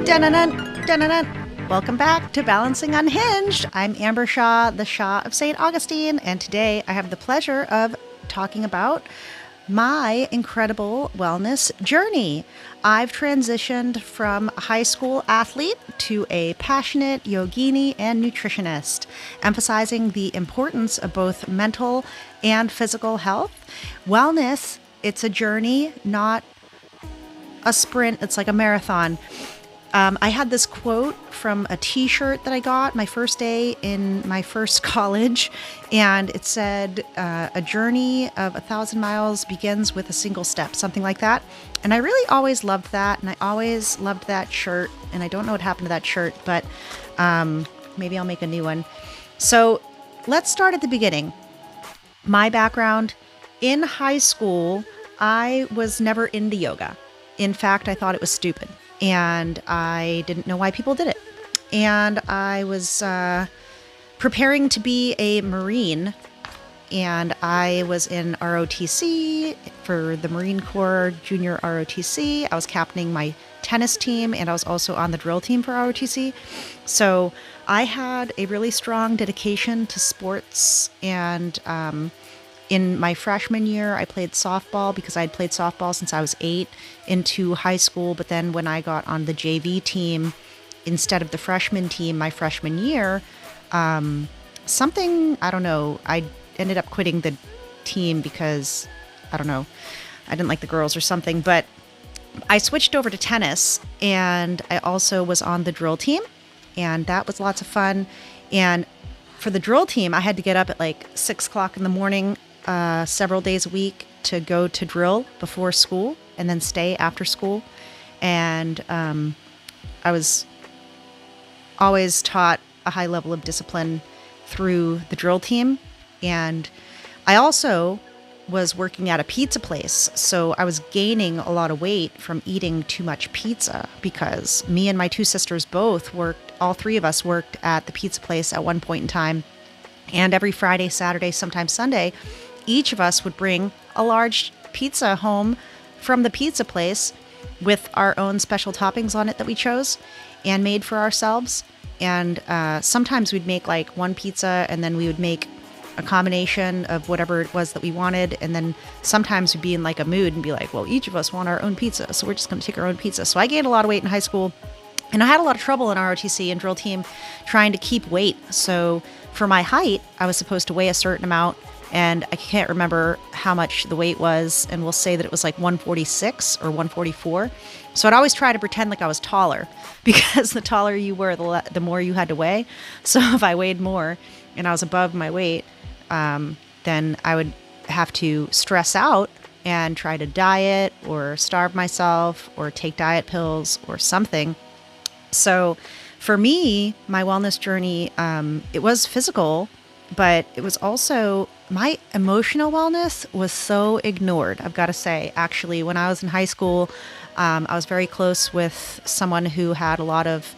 Dun-dun-dun, dun-dun-dun. Welcome back to Balancing Unhinged. I'm Amber Shah, the Shah of St. Augustine, and today I have the pleasure of talking about my incredible wellness journey. I've transitioned from a high school athlete to a passionate yogini and nutritionist, emphasizing the importance of both mental and physical health. Wellness, it's a journey, not a sprint. It's like a marathon. I had this quote from a t-shirt that I got my first day in my first college, and it said, a journey of 1,000 miles begins with a single step, something like that. And I really always loved that, and I always loved that shirt, and I don't know what happened to that shirt, but maybe I'll make a new one. So let's start at the beginning. My background: in high school, I was never into yoga. In fact, I thought it was stupid. And I didn't know why people did it. And I was preparing to be a Marine, and I was in ROTC for the Marine Corps Junior ROTC. I was captaining my tennis team, and I was also on the drill team for ROTC. So I had a really strong dedication to sports, and in my freshman year, I played softball because I had played softball since I was 8 into high school. But then when I got on the JV team instead of the freshman team my freshman year, something, I don't know, I ended up quitting the team because, I don't know, I didn't like the girls or something. But I switched over to tennis, and I also was on the drill team, and that was lots of fun. And for the drill team, I had to get up at like 6 o'clock in the morning several days a week to go to drill before school and then stay after school. And I was always taught a high level of discipline through the drill team. And I also was working at a pizza place, so I was gaining a lot of weight from eating too much pizza because me and my 2 sisters both worked, all 3 of us worked at the pizza place at one point in time. And every Friday, Saturday, sometimes Sunday, each of us would bring a large pizza home from the pizza place with our own special toppings on it that we chose and made for ourselves. And sometimes we'd make like one pizza, and then we would make a combination of whatever it was that we wanted. And then sometimes we'd be in like a mood and be like, well, each of us want our own pizza, so we're just going to take our own pizza. So I gained a lot of weight in high school, and I had a lot of trouble in ROTC and drill team trying to keep weight. So for my height, I was supposed to weigh a certain amount, and I can't remember how much the weight was, and we'll say that it was like 146 or 144. So I'd always try to pretend like I was taller, because the taller you were, the more you had to weigh. So if I weighed more and I was above my weight, then I would have to stress out and try to diet or starve myself or take diet pills or something. So for me, my wellness journey, it was physical, but it was also my emotional wellness was so ignored, I've got to say. Actually, when I was in high school, I was very close with someone who had a lot of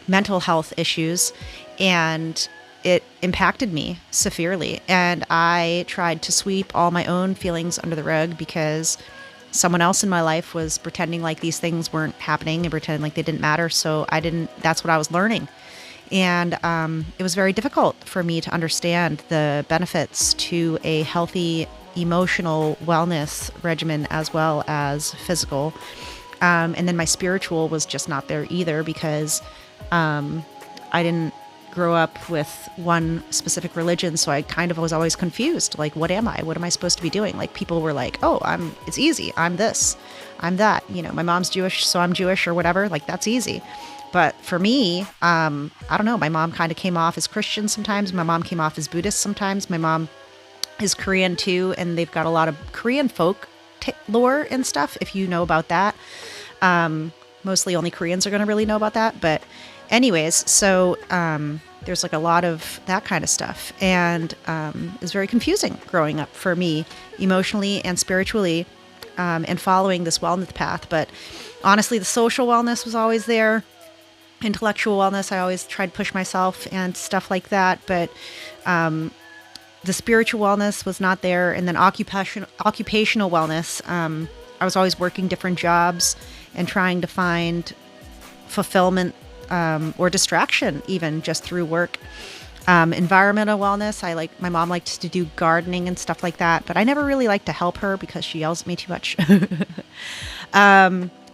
mental health issues, and it impacted me severely. And I tried to sweep all my own feelings under the rug because someone else in my life was pretending like these things weren't happening and pretending like they didn't matter. So that's what I was learning. And it was very difficult for me to understand the benefits to a healthy emotional wellness regimen as well as physical. And then my spiritual was just not there either, because I didn't grow up with one specific religion. So I kind of was always confused. Like, what am I? What am I supposed to be doing? Like, people were like, oh, it's easy. I'm this, I'm that. You know, my mom's Jewish, so I'm Jewish or whatever. Like, that's easy. But for me, I don't know. My mom kind of came off as Christian sometimes. My mom came off as Buddhist sometimes. My mom is Korean too, and they've got a lot of Korean folk lore and stuff, if you know about that. Mostly only Koreans are going to really know about that. But anyways, so there's like a lot of that kind of stuff. And it was very confusing growing up for me, emotionally and spiritually, and following this wellness path. But honestly, the social wellness was always there. Intellectual wellness, I always tried to push myself and stuff like that. But the spiritual wellness was not there. And then occupational wellness, I was always working different jobs and trying to find fulfillment or distraction, even just through work. Environmental wellness. My mom likes to do gardening and stuff like that, but I never really like to help her because she yells at me too much.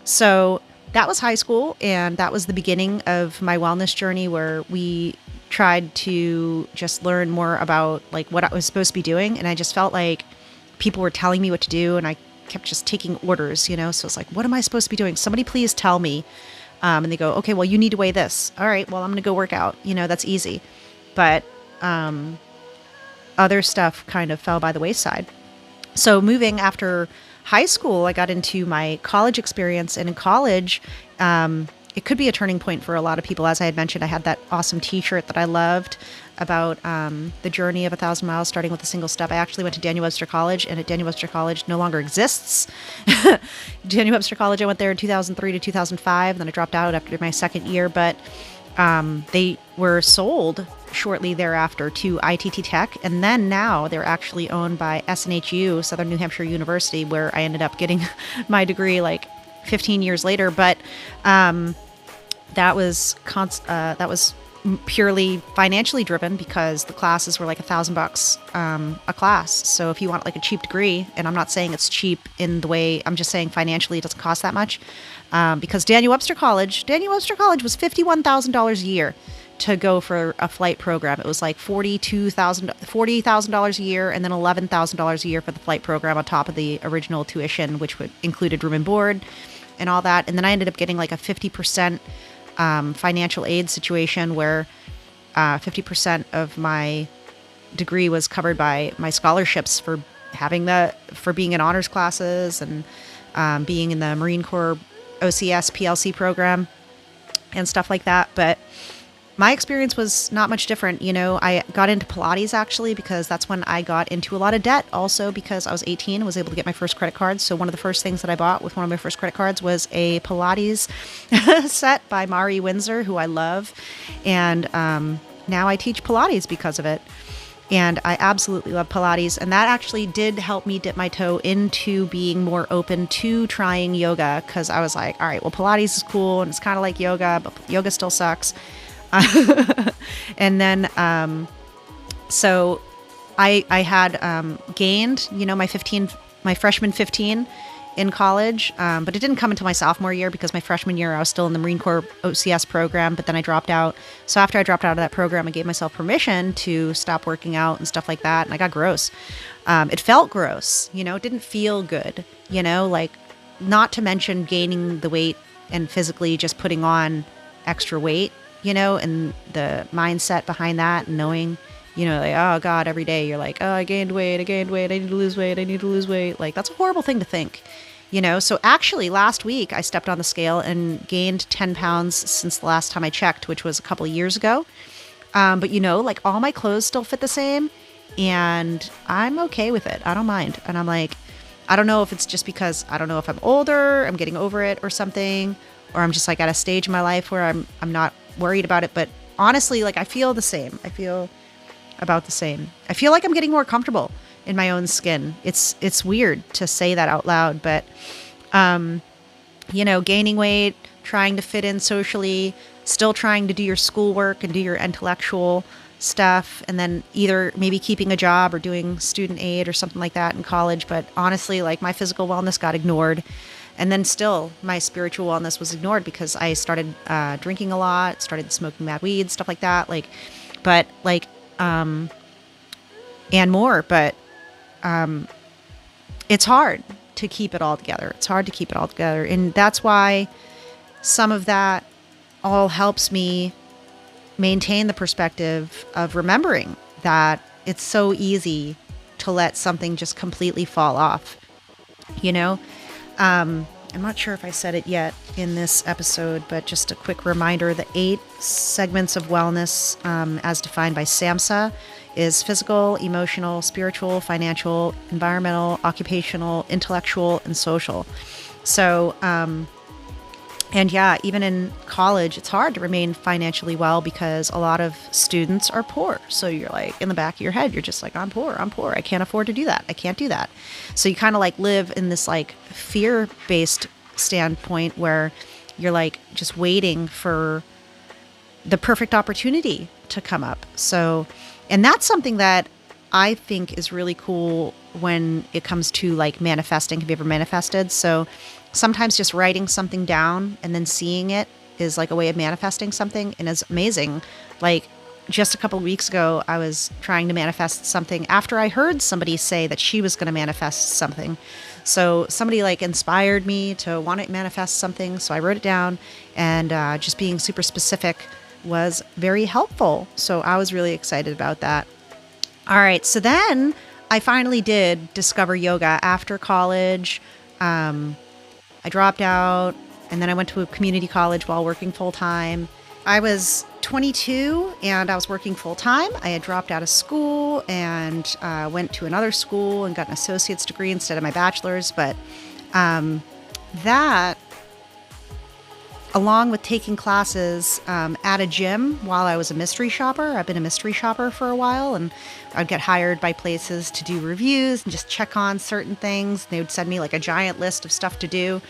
So that was high school, and that was the beginning of my wellness journey, where we tried to just learn more about like what I was supposed to be doing. And I just felt like people were telling me what to do, and I kept just taking orders, so it's like, what am I supposed to be doing? Somebody please tell me. And they go, okay, well, you need to weigh this. All right, well, I'm going to go work out. That's easy. But other stuff kind of fell by the wayside. So moving after high school, I got into my college experience. And in college, it could be a turning point for a lot of people. As I had mentioned, I had that awesome t-shirt that I loved about the journey of 1,000 miles, starting with a single step. I actually went to Daniel Webster College, and at Daniel Webster College no longer exists. Daniel Webster College, I went there in 2003 to 2005. Then I dropped out after my second year, but they were sold shortly thereafter to ITT Tech. And then now they're actually owned by SNHU, Southern New Hampshire University, where I ended up getting my degree like 15 years later. But that was purely financially driven, because the classes were like $1,000 a class. So if you want like a cheap degree, and I'm not saying it's cheap in the way, I'm just saying financially it doesn't cost that much, because Daniel Webster College was $51,000 a year to go for a flight program. It was like $40,000 a year, and then $11,000 a year for the flight program on top of the original tuition, which included room and board and all that. And then I ended up getting like a 50% financial aid situation, where 50% of my degree was covered by my scholarships for being in honors classes and being in the Marine Corps OCS PLC program and stuff like that. But my experience was not much different. I got into Pilates actually because that's when I got into a lot of debt. Also because I was 18 and was able to get my first credit card. So one of the first things that I bought with one of my first credit cards was a Pilates set by Mari Windsor, who I love. And now I teach Pilates because of it. And I absolutely love Pilates. And that actually did help me dip my toe into being more open to trying yoga, because I was like, all right, well, Pilates is cool and it's kind of like yoga, but yoga still sucks. And then, so I had, gained, my freshman 15 in college. But it didn't come until my sophomore year, because my freshman year I was still in the Marine Corps OCS program, but then I dropped out. So after I dropped out of that program, I gave myself permission to stop working out and stuff like that. And I got gross. It felt gross, it didn't feel good, like, not to mention gaining the weight and physically just putting on extra weight, and the mindset behind that, and knowing, like, oh God, every day you're like, oh, I gained weight, I need to lose weight. Like, that's a horrible thing to think, So actually last week I stepped on the scale and gained 10 pounds since the last time I checked, which was a couple of years ago. But like, all my clothes still fit the same, and I'm okay with it. I don't mind. And I'm like, I don't know if it's just because, I don't know if I'm older, I'm getting over it or something, or I'm just like at a stage in my life where I'm not worried about it. But honestly, like, I feel the same. I feel about the same. I feel like I'm getting more comfortable in my own skin. It's weird to say that out loud, but, gaining weight, trying to fit in socially, still trying to do your schoolwork and do your intellectual stuff, and then either maybe keeping a job or doing student aid or something like that in college. But honestly, like, my physical wellness got ignored. And then still my spiritual wellness was ignored, because I started drinking a lot, started smoking mad weed, stuff like that. And more. But it's hard to keep it all together. And that's why some of that all helps me maintain the perspective of remembering that it's so easy to let something just completely fall off, I'm not sure if I said it yet in this episode, but just a quick reminder, the 8 segments of wellness, as defined by SAMHSA, is physical, emotional, spiritual, financial, environmental, occupational, intellectual, and social. So, and yeah, even in college, it's hard to remain financially well, because a lot of students are poor. So you're like, in the back of your head, you're just like, I'm poor. I can't afford to do that. I can't do that. So you kind of like live in this like fear-based standpoint where you're like just waiting for the perfect opportunity to come up. So, and that's something that I think is really cool when it comes to like manifesting. Have you ever manifested? So sometimes just writing something down and then seeing it is like a way of manifesting something, and it's amazing. Like just a couple of weeks ago, I was trying to manifest something after I heard somebody say that she was going to manifest something. So somebody like inspired me to want to manifest something. So I wrote it down, and just being super specific was very helpful. So I was really excited about that. All right. So then I finally did discover yoga after college. I dropped out, and then I went to a community college while working full time. I was 22 and I was working full time. I had dropped out of school and went to another school and got an associate's degree instead of my bachelor's. But that, along with taking classes at a gym while I was a mystery shopper. I've been a mystery shopper for a while, and I'd get hired by places to do reviews and just check on certain things. They would send me like a giant list of stuff to do,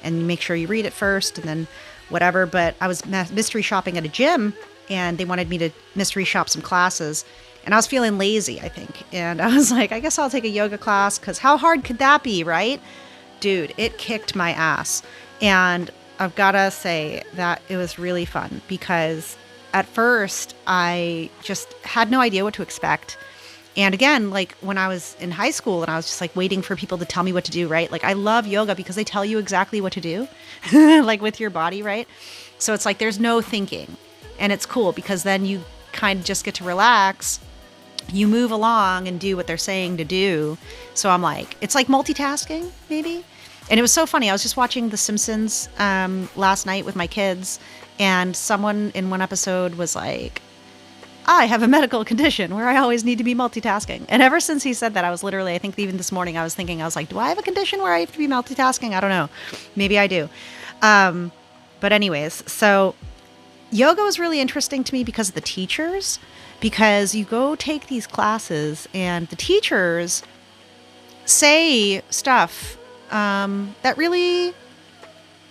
and you make sure you read it first and then whatever. But I was mystery shopping at a gym, and they wanted me to mystery shop some classes. And I was feeling lazy, I think. And I was like, I guess I'll take a yoga class, because how hard could that be, right? Dude, it kicked my ass. And I've got to say that it was really fun, because at first I just had no idea what to expect. And again, like when I was in high school and I was just like waiting for people to tell me what to do, right? Like I love yoga because they tell you exactly what to do, like with your body, right? So it's like there's no thinking. And it's cool because then you kind of just get to relax. You move along and do what they're saying to do. So I'm like, it's like multitasking, maybe. And it was so funny. I was just watching The Simpsons last night with my kids, and someone in one episode was like, I have a medical condition where I always need to be multitasking. And ever since he said that, I was literally, I think even this morning, I was thinking, I was like, do I have a condition where I have to be multitasking? I don't know. Maybe I do. But anyways, so yoga was really interesting to me because of the teachers, because you go take these classes and the teachers say stuff that really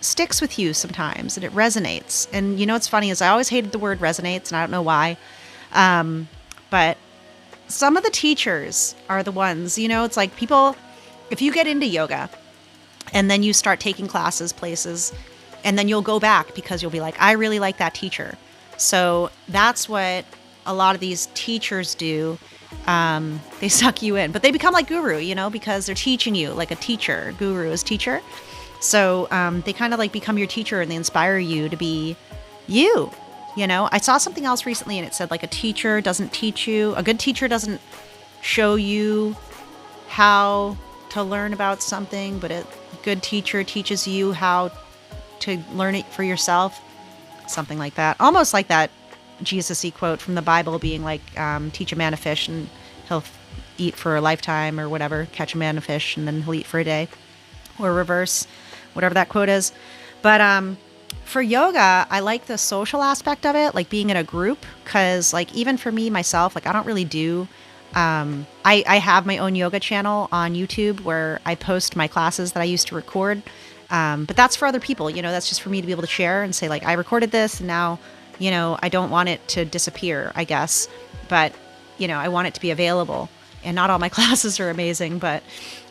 sticks with you sometimes, and it resonates. And you know what's funny is I always hated the word resonates, and I don't know why. But some of the teachers are the ones, you know, it's like people, if you get into yoga and then you start taking classes places, and then you'll go back because you'll be like, I really like that teacher. So that's what a lot of these teachers do. They suck you in, but they become like guru, you know, because they're teaching you like a teacher. Guru is teacher. So they kind of like become your teacher, and they inspire you to be you. You know, I saw something else recently, and it said like a teacher doesn't teach you. A good teacher doesn't show you how to learn about something, but a good teacher teaches you how to learn it for yourself. Something like that. Almost like that Jesus-y quote from the Bible being like, teach a man to fish and he'll eat for a lifetime, or whatever. Catch a man to fish and then he'll eat for a day, or reverse, whatever that quote is. But for yoga, I like the social aspect of it, like being in a group, because like even for me myself, like I don't really do, I have my own yoga channel on YouTube where I post my classes that I used to record. But that's for other people, you know, that's just for me to be able to share and say like, I recorded this, and now, you know, I don't want it to disappear, I guess, but you know, I want it to be available. And not all my classes are amazing, but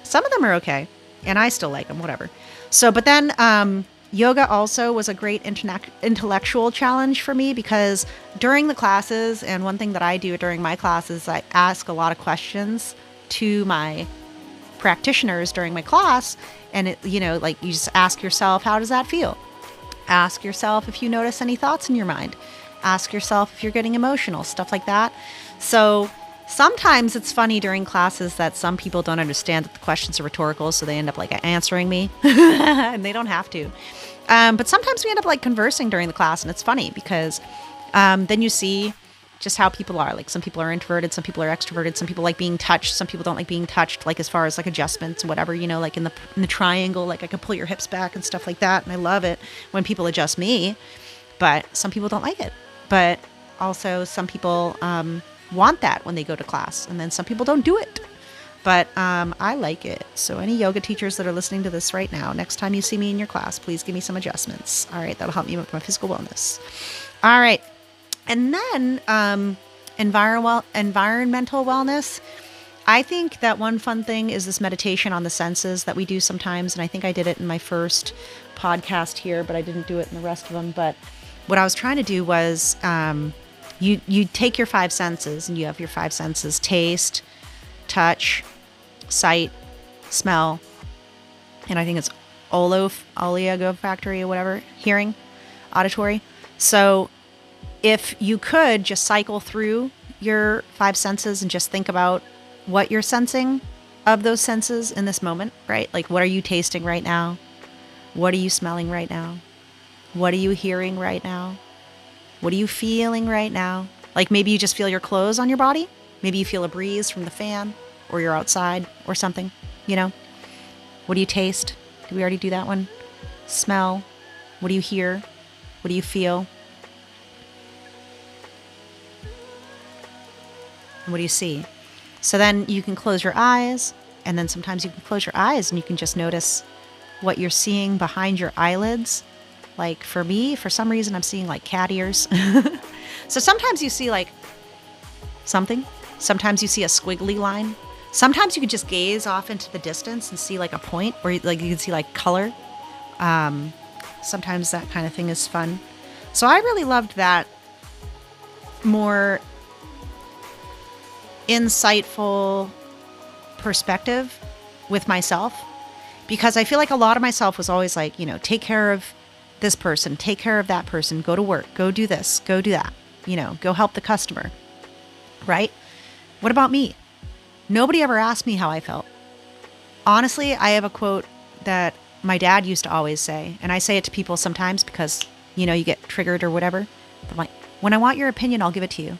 some of them are okay. And I still like them, whatever. So, but then, yoga also was a great intellectual challenge for me, because during the classes, and one thing that I do during my classes, I ask a lot of questions to my practitioners during my class. And it, you know, like you just ask yourself, how does that feel? Ask yourself if you notice any thoughts in your mind. Ask yourself if you're getting emotional, stuff like that. So sometimes it's funny during classes that some people don't understand that the questions are rhetorical, so they end up like answering me, and they don't have to. But sometimes we end up like conversing during the class, and it's funny because then you see just how people are. Like some people are introverted, some people are extroverted, some people like being touched, some people don't like being touched, like as far as like adjustments and whatever, you know, like in the triangle, like I can pull your hips back and stuff like that. And I love it when people adjust me, but some people don't like it. But also some people want that when they go to class, and then some people don't do it. But I like it. So any yoga teachers that are listening to this right now, next time you see me in your class, please give me some adjustments. All right, that'll help me with my physical wellness. All right. And then environmental wellness. I think that one fun thing is this meditation on the senses that we do sometimes. And I think I did it in my first podcast here, but I didn't do it in the rest of them. But what I was trying to do was you take your five senses, and you have your five senses: taste, touch, sight, smell, and I think it's olfactory or whatever, hearing, auditory. So if you could just cycle through your five senses and just think about what you're sensing of those senses in this moment, right? Like, what are you tasting right now? What are you smelling right now? What are you hearing right now? What are you feeling right now? Like, maybe you just feel your clothes on your body. Maybe you feel a breeze from the fan, or you're outside or something, you know? What do you taste? Did we already do that one? Smell. What do you hear? What do you feel? And what do you see? So then you can close your eyes, and then sometimes you can close your eyes and you can just notice what you're seeing behind your eyelids. Like for me, for some reason, I'm seeing like cat ears. So sometimes you see like something. Sometimes you see a squiggly line. Sometimes you can just gaze off into the distance and see like a point, or like you can see like color. Sometimes that kind of thing is fun. So I really loved that more insightful perspective with myself, because I feel like a lot of myself was always like, you know, take care of this person, take care of that person, go to work, go do this, go do that, you know, go help the customer, right? What about me? Nobody ever asked me how I felt. Honestly, I have a quote that my dad used to always say, and I say it to people sometimes because, you know, you get triggered or whatever. But I'm like, when I want your opinion, I'll give it to you.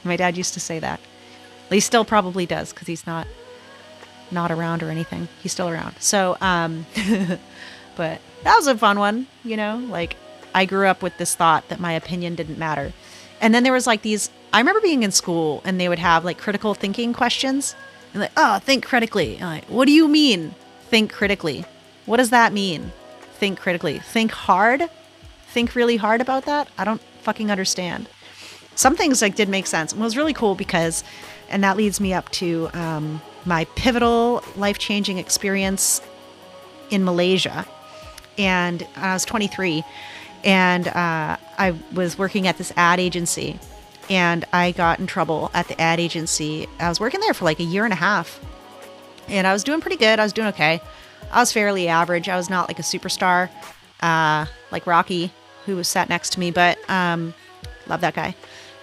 My dad used to say that. Well, he still probably does, because he's not around or anything. He's still around. So, but that was a fun one, you know? Like, I grew up with this thought that my opinion didn't matter. And then there was like these, I remember being in school and they would have like critical thinking questions. And like, oh, think critically. And I'm like, what do you mean, think critically? What does that mean? Think critically. Think hard? Think really hard about that? I don't fucking understand. Some things like did make sense. And it was really cool because, and that leads me up to my pivotal life-changing experience in Malaysia. And I was 23 and I was working at this ad agency, and I got in trouble at the ad agency. I was working there for like a year and a half, and I was doing pretty good. I was doing okay. I was fairly average. I was not like a superstar like Rocky, who was sat next to me, but love that guy.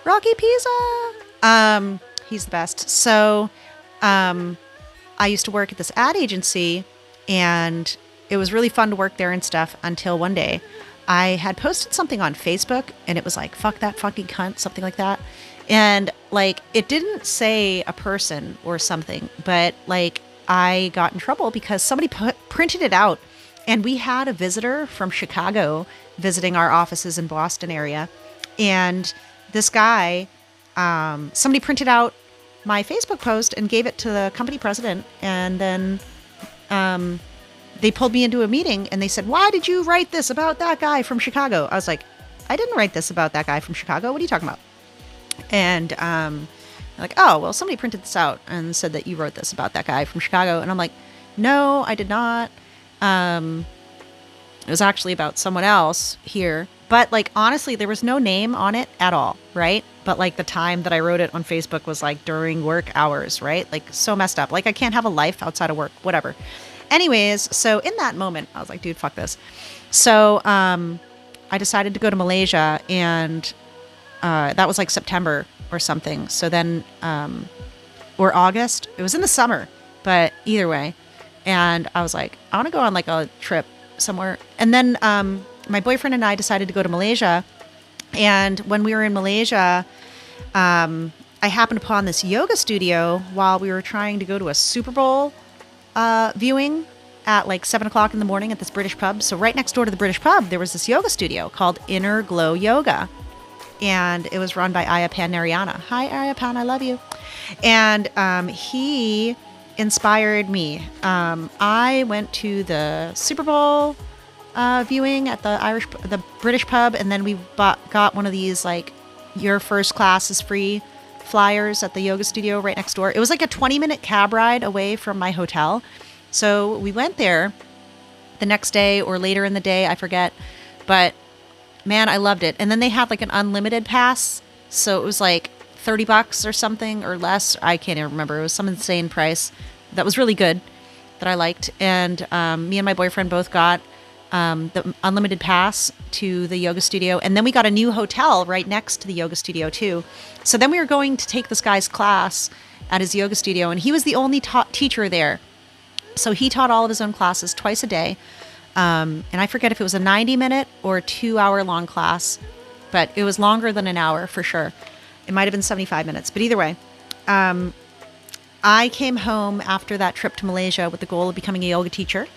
Rocky Pizza. He's the best. So I used to work at this ad agency, and it was really fun to work there and stuff until one day I had posted something on Facebook, and it was like, fuck that fucking cunt, something like that. And like, it didn't say a person or something, but like I got in trouble because somebody printed it out, and we had a visitor from Chicago visiting our offices in Boston area. And this guy, somebody printed out my Facebook post and gave it to the company president. And then they pulled me into a meeting and they said, why did you write this about that guy from Chicago? I was like, I didn't write this about that guy from Chicago. What are you talking about? And like, oh, well, somebody printed this out and said that you wrote this about that guy from Chicago. And I'm like, no, I did not. It was actually about someone else here. But like, honestly, there was no name on it at all, right? But like the time that I wrote it on Facebook was like during work hours, right? Like so messed up. Like I can't have a life outside of work, whatever. Anyways, so in that moment, I was like, dude, fuck this. So I decided to go to Malaysia, and that was like September or something. So then, or August, it was in the summer, but either way. And I was like, I want to go on like a trip somewhere. And then my boyfriend and I decided to go to Malaysia. And when we were in Malaysia, I happened upon this yoga studio while we were trying to go to a Super Bowl viewing at like 7 o'clock in the morning at this British pub. So right next door to the British pub, there was this yoga studio called Inner Glow Yoga. and it was run by Ayapan Nariana. Hi, Ayapan, I love you. And he inspired me. I went to the Super Bowl viewing at the British pub, and then we got one of these like your first class is free flyers at the yoga studio right next door. It was like a 20-minute cab ride away from my hotel. So we went there the next day or later in the day, I forget. But man, I loved it. And then they had like an unlimited pass. So it was like $30 or something or less. I can't even remember. It was some insane price that was really good that I liked. And me and my boyfriend both got the unlimited pass to the yoga studio. And then we got a new hotel right next to the yoga studio too. So then we were going to take this guy's class at his yoga studio, and he was the only teacher there. So he taught all of his own classes twice a day. And I forget if it was a 90-minute or a 2-hour long class, but it was longer than an hour for sure. It might have been 75 minutes, but either way, I came home after that trip to Malaysia with the goal of becoming a yoga teacher.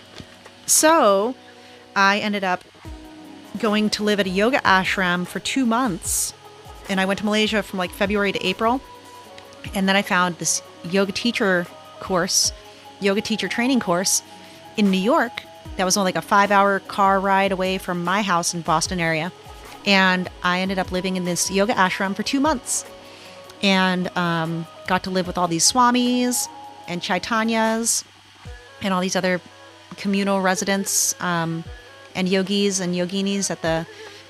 So I ended up going to live at a yoga ashram for 2 months. And I went to Malaysia from like February to April. And then I found this yoga teacher training course in New York. That was only like a 5-hour car ride away from my house in Boston area. And I ended up living in this yoga ashram for 2 months. And got to live with all these swamis and chaitanyas and all these other communal residents and yogis and yoginis at the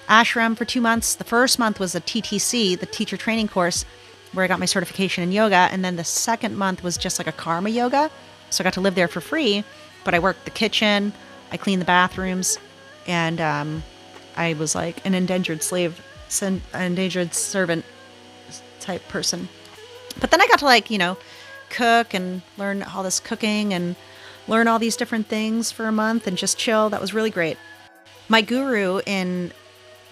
ashram for 2 months. The first month was a TTC, the teacher training course, where I got my certification in yoga. And then the second month was just like a karma yoga. So I got to live there for free, but I worked the kitchen, I cleaned the bathrooms, and I was like an indentured servant type person. But then I got to like, cook and learn all this cooking and learn all these different things for a month and just chill. That was really great. My guru in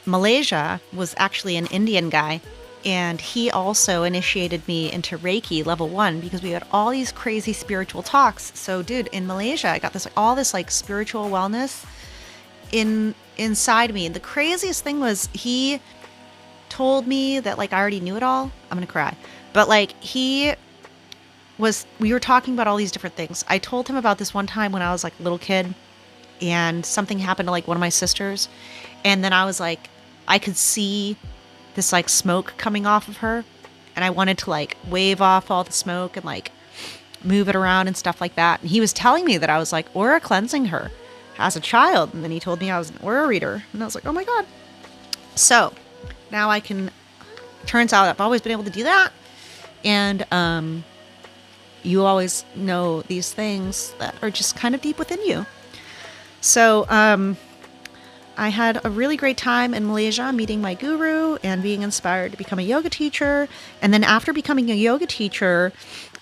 Malaysia was actually an Indian guy, and he also initiated me into Reiki level 1 because we had all these crazy spiritual talks. So dude, in Malaysia, I got all this like spiritual wellness inside me. And the craziest thing was he told me that like I already knew it all. I'm going to cry. But like we were talking about all these different things. I told him about this one time when I was like a little kid and something happened to like one of my sisters. And then I was like, I could see this like smoke coming off of her. And I wanted to like wave off all the smoke and like move it around and stuff like that. And he was telling me that I was like aura cleansing her as a child. And then he told me I was an aura reader. And I was like, oh my God. So now turns out I've always been able to do that. And you always know these things that are just kind of deep within you. So I had a really great time in Malaysia meeting my guru and being inspired to become a yoga teacher. And then after becoming a yoga teacher,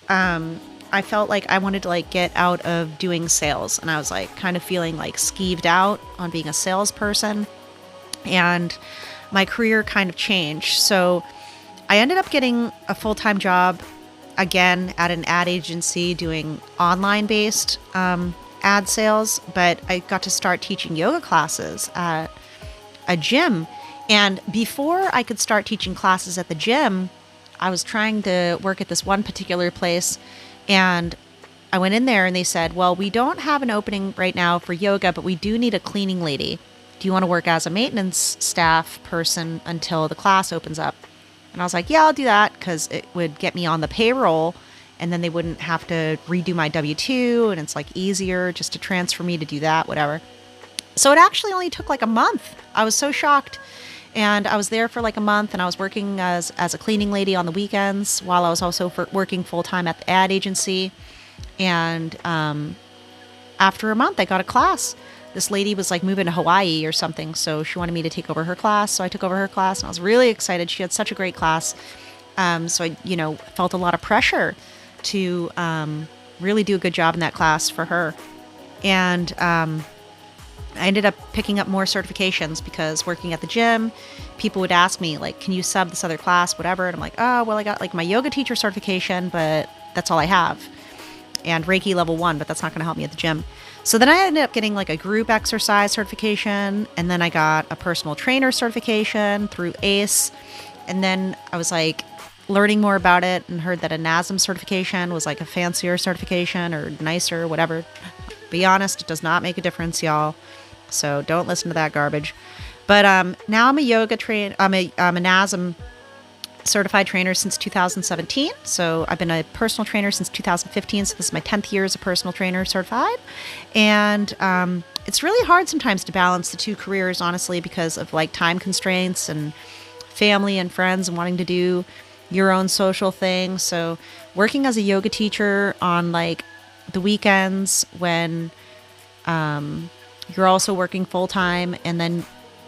I felt like I wanted to like get out of doing sales. And I was like kind of feeling like skeeved out on being a salesperson. And my career kind of changed. So I ended up getting a full-time job again at an ad agency doing online-based ad sales, but I got to start teaching yoga classes at a gym. And before I could start teaching classes at the gym, I was trying to work at this one particular place, and I went in there and they said, well, we don't have an opening right now for yoga, but we do need a cleaning lady. Do you want to work as a maintenance staff person until the class opens up? And I was like, yeah, I'll do that because it would get me on the payroll and then they wouldn't have to redo my W-2 and it's like easier just to transfer me to do that, whatever. So it actually only took like a month. I was so shocked. And I was there for like a month and I was working as a cleaning lady on the weekends while I was also working full-time at the ad agency. And after a month, I got a class. This lady was like moving to Hawaii or something, so she wanted me to take over her class. So I took over her class and I was really excited. She had such a great class. So I, felt a lot of pressure to really do a good job in that class for her. And I ended up picking up more certifications because working at the gym, people would ask me like, can you sub this other class, whatever. And I'm like, oh, well, I got like my yoga teacher certification, but that's all I have. And Reiki level 1, but that's not going to help me at the gym. So then I ended up getting like a group exercise certification, and then I got a personal trainer certification through ACE. And then I was like learning more about it and heard that a NASM certification was like a fancier certification or nicer, whatever. Be honest, it does not make a difference, y'all. So don't listen to that garbage. But now I'm a I'm a NASM certified trainer since 2017. So I've been a personal trainer since 2015. So this is my 10th year as a personal trainer certified. And it's really hard sometimes to balance the two careers, honestly, because of like time constraints and family and friends and wanting to do your own social thing. So working as a yoga teacher on like the weekends when you're also working full time, and then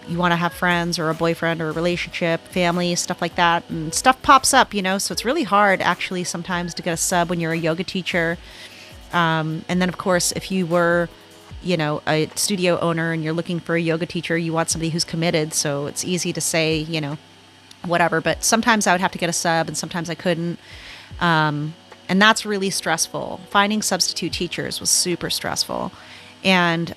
you want to have friends or a boyfriend or a relationship, family, stuff like that, and stuff pops up, so it's really hard actually sometimes to get a sub when you're a yoga teacher. And then of course, if you were, a studio owner and you're looking for a yoga teacher, you want somebody who's committed. So it's easy to say, whatever, but sometimes I would have to get a sub and sometimes I couldn't. And that's really stressful. Finding substitute teachers was super stressful. And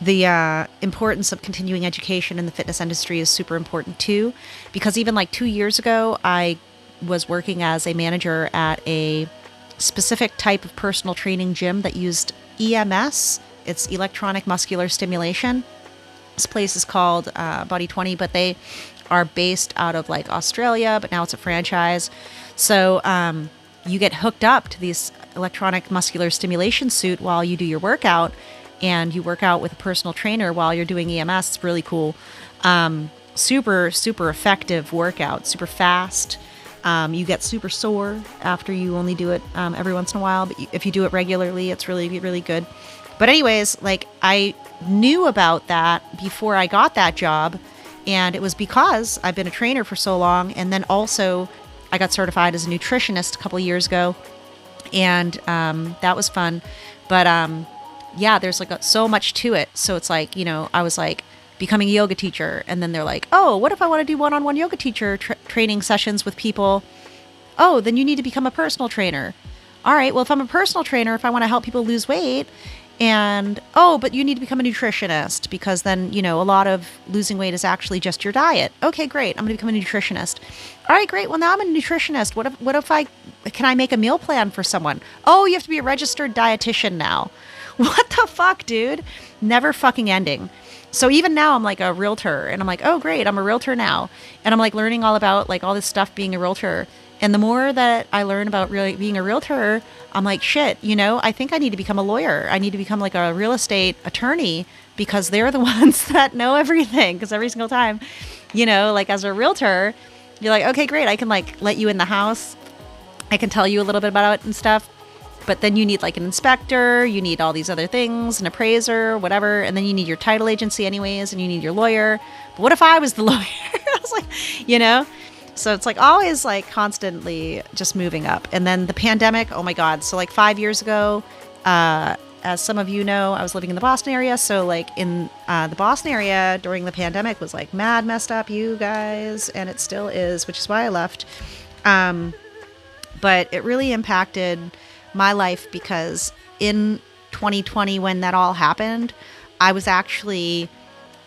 the importance of continuing education in the fitness industry is super important too, because even like 2 years ago, I was working as a manager at a specific type of personal training gym that used EMS. It's electronic muscular stimulation. This place is called Body 20, but they are based out of like Australia, but now it's a franchise. So you get hooked up to this electronic muscular stimulation suit while you do your workout, and you work out with a personal trainer while you're doing EMS. It's really cool. Super, super effective workout, super fast. You get super sore after you only do it every once in a while, but if you do it regularly, it's really, really good. But anyways, like I knew about that before I got that job, and it was because I've been a trainer for so long, and then also I got certified as a nutritionist a couple of years ago, and that was fun. But yeah, there's like so much to it. So it's like, I was like becoming a yoga teacher, and then they're like, oh, what if I want to do one-on-one yoga teacher training sessions with people? Oh, then you need to become a personal trainer. All right, well, if I'm a personal trainer, if I want to help people lose weight, and but you need to become a nutritionist, because then, a lot of losing weight is actually just your diet. Okay, great. I'm going to become a nutritionist. All right, great. Well, now I'm a nutritionist. What if can I make a meal plan for someone? Oh, you have to be a registered dietitian now. What the fuck, dude? Never fucking ending. So even now I'm like a realtor, and I'm like, oh, great. I'm a realtor now. And I'm like learning all about like all this stuff being a realtor. And the more that I learn about really being a realtor, I'm like, shit, I think I need to become a lawyer. I need to become like a real estate attorney, because they're the ones that know everything. Because every single time, like as a realtor, you're like, okay, great. I can like let you in the house. I can tell you a little bit about it and stuff. But then you need like an inspector, you need all these other things, an appraiser, whatever. And then you need your title agency anyways, and you need your lawyer. But what if I was the lawyer? I was like, So it's like always like constantly just moving up. And then the pandemic, oh my God. So like 5 years ago, as some of you know, I was living in the Boston area. So like in the Boston area during the pandemic was like mad messed up, you guys. And it still is, which is why I left. But it really impacted my life, because in 2020, when that all happened, I was actually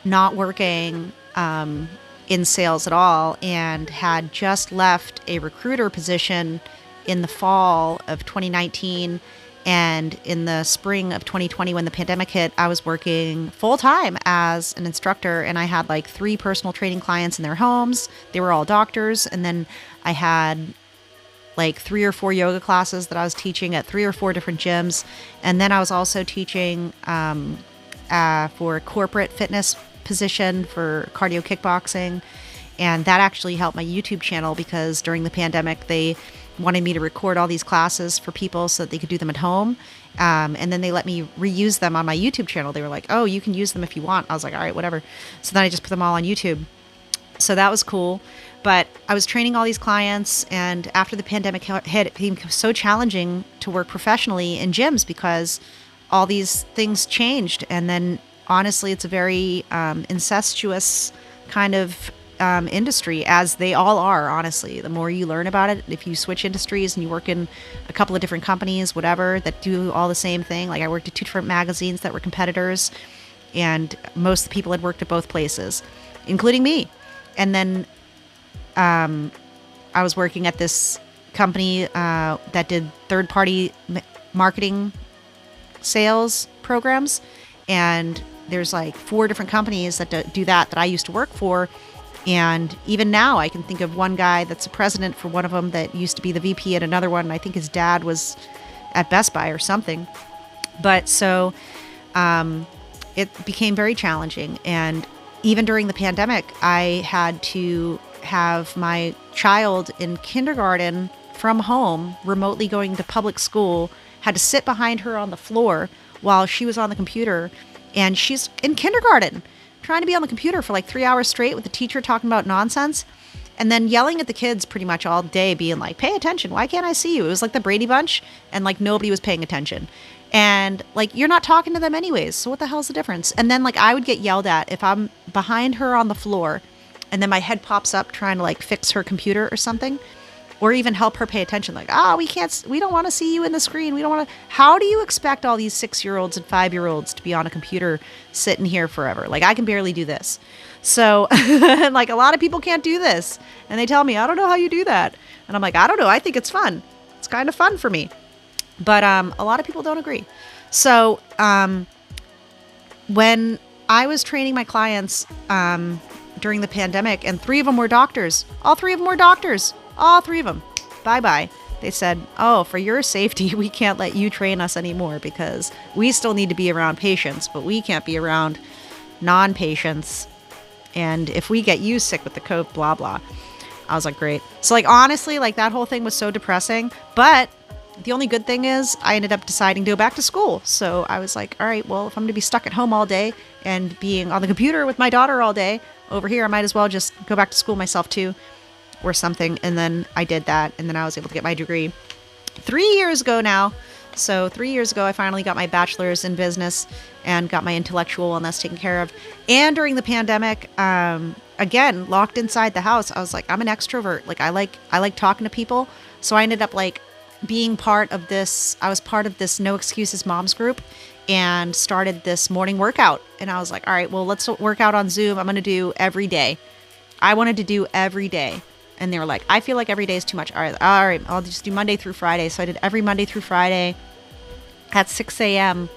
not working in sales at all, and had just left a recruiter position in the fall of 2019. And in the spring of 2020, when the pandemic hit, I was working full time as an instructor, and I had like 3 personal training clients in their homes. They were all doctors. And then I had like 3 or 4 yoga classes that I was teaching at 3 or 4 different gyms. And then I was also teaching for a corporate fitness position for cardio kickboxing. And that actually helped my YouTube channel, because during the pandemic, they wanted me to record all these classes for people so that they could do them at home. And then they let me reuse them on my YouTube channel. They were like, oh, you can use them if you want. I was like, all right, whatever. So then I just put them all on YouTube. So that was cool. But I was training all these clients, and after the pandemic hit, it became so challenging to work professionally in gyms, because all these things changed. And then honestly, it's a very incestuous kind of industry, as they all are, honestly. The more you learn about it, if you switch industries and you work in a couple of different companies, whatever, that do all the same thing. Like I worked at 2 different magazines that were competitors, and most of the people had worked at both places, including me. And then I was working at this company that did third-party marketing sales programs, and there's like 4 different companies that do that I used to work for. And even now I can think of one guy that's a president for one of them that used to be the VP at another one. I think his dad was at Best Buy or something. But so it became very challenging. And even during the pandemic, I had to have my child in kindergarten from home, remotely going to public school, had to sit behind her on the floor while she was on the computer. And she's in kindergarten, trying to be on the computer for like 3 hours straight with the teacher talking about nonsense, and then yelling at the kids pretty much all day, being like, pay attention. Why can't I see you? It was like the Brady Bunch, and like nobody was paying attention. And like, you're not talking to them anyways. So what the hell's the difference? And then like I would get yelled at if I'm behind her on the floor and then my head pops up trying to like fix her computer or something, or even help her pay attention. Like, we don't want to see you in the screen. We don't want to. How do you expect all these 6-year-olds and 5-year-olds to be on a computer sitting here forever? Like, I can barely do this. So, like, a lot of people can't do this. And they tell me, I don't know how you do that. And I'm like, I don't know. I think it's fun. It's kind of fun for me. But a lot of people don't agree. So, when I was training my clients during the pandemic, and 3 of them were doctors. All 3 of them were doctors. All 3 of them. Bye-bye. They said, oh, for your safety, we can't let you train us anymore because we still need to be around patients, but we can't be around non-patients. And if we get you sick with the COVID, blah, blah. I was like, great. So like, honestly, like that whole thing was so depressing. But the only good thing is I ended up deciding to go back to school. So I was like, all right, well, if I'm going to be stuck at home all day and being on the computer with my daughter all day over here, I might as well just go back to school myself too, or something. And then I did that, and then I was able to get my degree 3 years ago now. So 3 years ago, I finally got my bachelor's in business and got my intellectual wellness taken care of. And during the pandemic, again, locked inside the house, I was like, I'm an extrovert. Like I like talking to people. So I ended up like being part of this. I was part of this No Excuses Moms group and started this morning workout. And I was like, all right, well, let's work out on Zoom. I'm going to do every day. I wanted to do every day. And they were like, I feel like every day is too much. All right, I'll just do Monday through Friday. So I did every Monday through Friday at 6 a.m.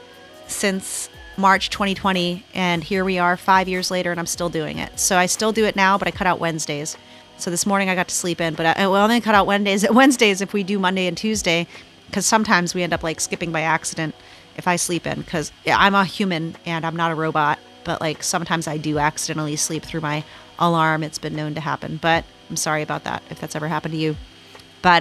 since March 2020. And here we are 5 years later, and I'm still doing it. So I still do it now, but I cut out Wednesdays. So this morning I got to sleep in, but I will only cut out Wednesdays if we do Monday and Tuesday, because sometimes we end up like skipping by accident if I sleep in, because I'm a human and I'm not a robot. But like sometimes I do accidentally sleep through my alarm. It's been known to happen, but I'm sorry about that if that's ever happened to you. But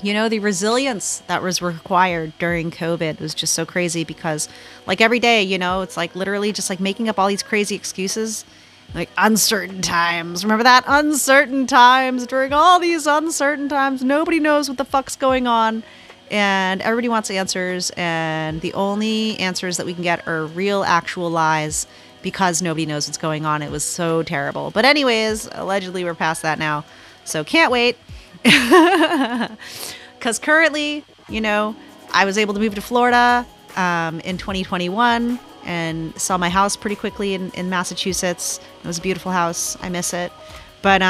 the resilience that was required during COVID was just so crazy, because like every day, it's like literally just like making up all these crazy excuses, like uncertain times. Remember that? Uncertain times. During all these uncertain times, nobody knows what the fuck's going on. And everybody wants answers, and the only answers that we can get are real, actual lies, because nobody knows what's going on. It was so terrible. But anyways, allegedly we're past that now. So can't wait. Because currently, I was able to move to Florida in 2021 and sell my house pretty quickly in Massachusetts. It was a beautiful house. I miss it. But,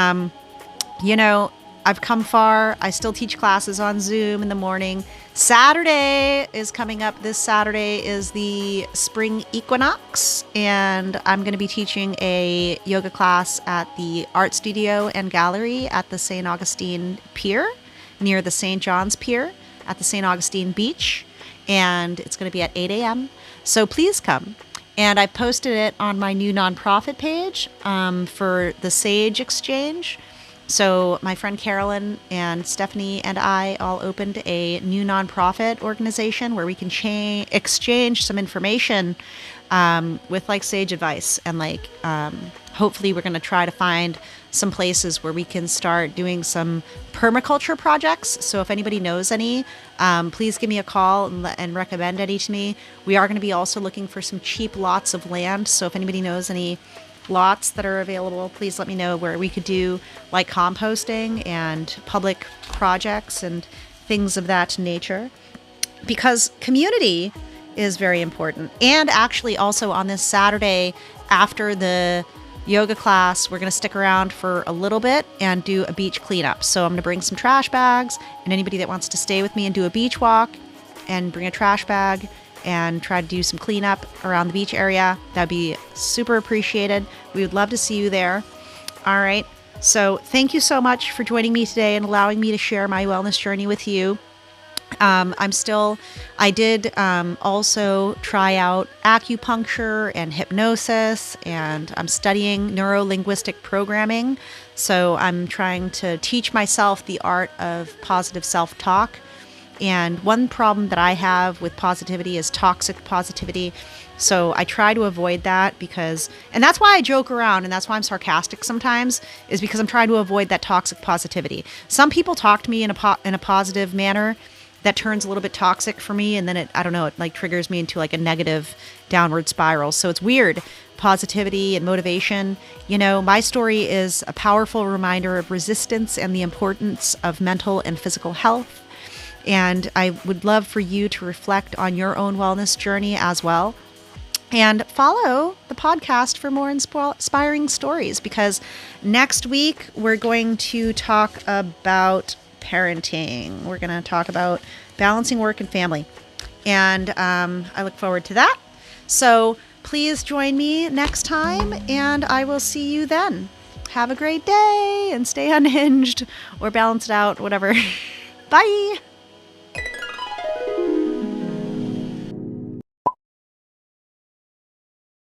I've come far. I still teach classes on Zoom in the morning. Saturday is coming up. This Saturday is the spring equinox, and I'm going to be teaching a yoga class at the art studio and gallery at the St. Augustine Pier, near the St. John's Pier at the St. Augustine Beach, and it's going to be at 8 a.m. So please come. And I posted it on my new nonprofit page for the Sage Exchange. So my friend Carolyn and Stephanie and I all opened a new nonprofit organization where we can exchange some information with like sage advice. And like hopefully we're going to try to find some places where we can start doing some permaculture projects. So if anybody knows any, please give me a call and recommend any to me. We are going to be also looking for some cheap lots of land. So if anybody knows any lots that are available, please let me know, where we could do like composting and public projects and things of that nature, because community is very important. And actually also on this Saturday after the yoga class, we're going to stick around for a little bit and do a beach cleanup. So I'm going to bring some trash bags, and anybody that wants to stay with me and do a beach walk and bring a trash bag and try to do some cleanup around the beach area, that'd be super appreciated. We would love to see you there. All right. So thank you so much for joining me today and allowing me to share my wellness journey with you. I did also try out acupuncture and hypnosis, and I'm studying neuro-linguistic programming. So I'm trying to teach myself the art of positive self-talk. And one problem that I have with positivity is toxic positivity. So I try to avoid that and that's why I joke around, and that's why I'm sarcastic sometimes, is because I'm trying to avoid that toxic positivity. Some people talk to me in a positive manner that turns a little bit toxic for me, and then it like triggers me into like a negative downward spiral. So it's weird. Positivity and motivation. My story is a powerful reminder of resistance and the importance of mental and physical health. And I would love for you to reflect on your own wellness journey as well. And follow the podcast for more inspiring stories, because next week we're going to talk about parenting. We're going to talk about balancing work and family. And I look forward to that. So please join me next time, and I will see you then. Have a great day and stay unhinged or balance it out, whatever. Bye.